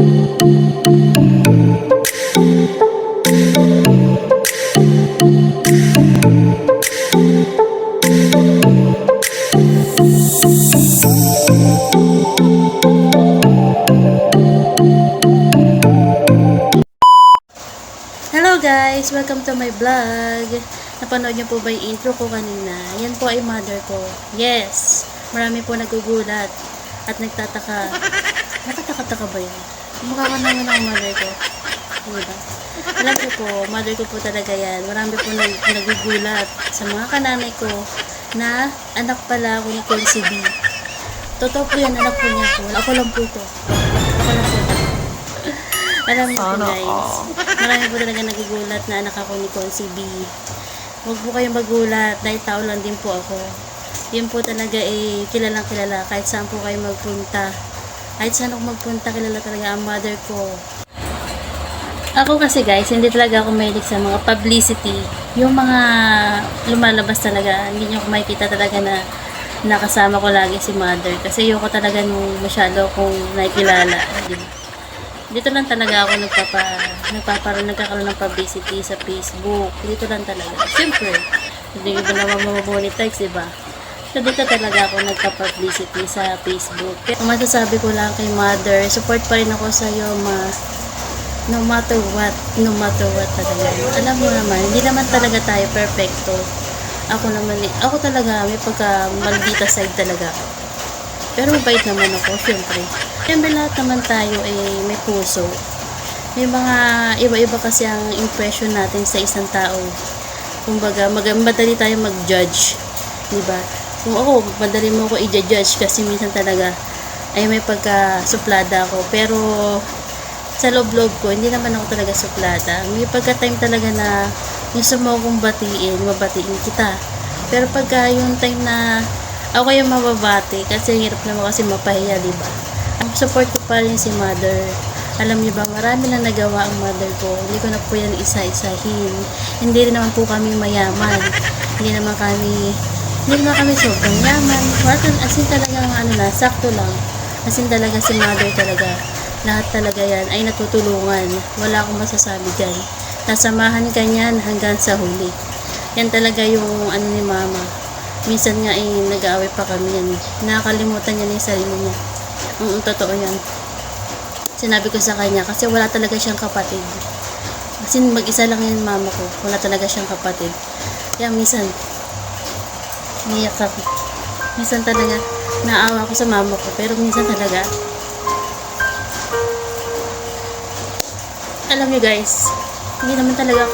Hello guys! Welcome to my vlog. Napanood niyo po ba yung intro ko kanina? Yan po ay mother ko. Yes! Marami po nagugulat at nagtataka. Nakataka-taka ba yun? Mukha ka naman ang mother ko. Diba? Alam ko po, mother ko po talaga yan. Marami po nagugulat sa mga kananay ko na anak pala ako ni Quincy B. Totoo po yan, anak po niya po. Ako lang po ito. Ako lang po ito. Alam niyo po guys, marami po talaga nagugulat na anak ako ni Quincy B. Huwag po kayong magulat dahil tao lang din po ako. Yun po talaga kilalang kilala kahit saan po kayo magpunta. Kahit saan ako magpunta, kilala talaga ang mother ko. Ako kasi guys, hindi talaga ako mahilig sa mga publicity. Yung mga lumalabas talaga, hindi nyo makikita talaga na nakasama ko lagi si mother. Kasi ayoko talaga nung masyado kung nakikilala. Dito lang talaga ako nagkakaroon ng publicity sa Facebook. Dito lang talaga. Siyempre, hindi ko naman mamonetize, diba? So, dito talaga ako nagka-publicity sa Facebook. Kung masasabi ko lang kay mother, support pa rin ako sa iyo, ma. No matter what talaga. Alam mo naman, hindi naman talaga tayo perfecto. Ako talaga, may pagka-maldita side talaga ako. Pero mabait naman ako, syempre. Siyempre lahat naman tayo may puso. May mga iba-iba kasi ang impression natin sa isang tao. Kumbaga, madali tayo mag-judge. Diba? Kung ako, madali mo ako i-judge kasi minsan talaga ay may pagka-suplada ako. Pero sa loob-loob ko, hindi naman ako talaga suplada. May pagka-time talaga na gusto mo akong mabatiin kita. Pero pagka yung time na ako yung mababati kasi hirap naman kasi mapahiya, diba? Ang support ko pa rin si mother. Alam niyo ba, marami na nagawa ang mother ko. Hindi ko na po yan isa-isahin. Hindi rin naman po kami mayaman. Hindi naman kami sobrang yaman. As in talaga sakto lang. As in talaga si mother talaga. Lahat talaga yan ay natutulungan. Wala akong masasabi dyan. Nasamahan ka niyan hanggang sa huli. Yan talaga yung ni mama. Minsan nga nag-aaway pa kami yan. Nakakalimutan niya na yung sarili niya. Totoo yan. Sinabi ko sa kanya kasi wala talaga siyang kapatid. Kasi mag-isa lang yung mama ko. Wala talaga siyang kapatid. Kaya minsan niyak ako. Minsan talaga naawa ko sa mama ko. Pero minsan talaga alam niyo guys, hindi naman talaga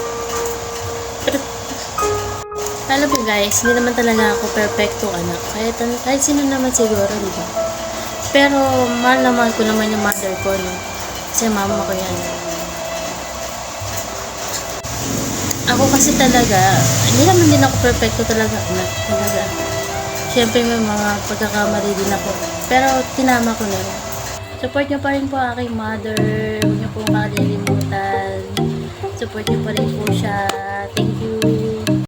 ako perfecto anak. Kahit sino naman siguro, diba? Pero mahal naman ko naman yung mother ko, no? Kasi mama ko yan. Ako kasi talaga, hindi naman din ako perfecto talaga, anak. Talaga. Siyempre may mga pagkakamali din ako. Pero tinama ko na yun. Support nyo pa rin po aking mother. Huwag nyo po makalimutan. Support nyo pa rin po siya. Thank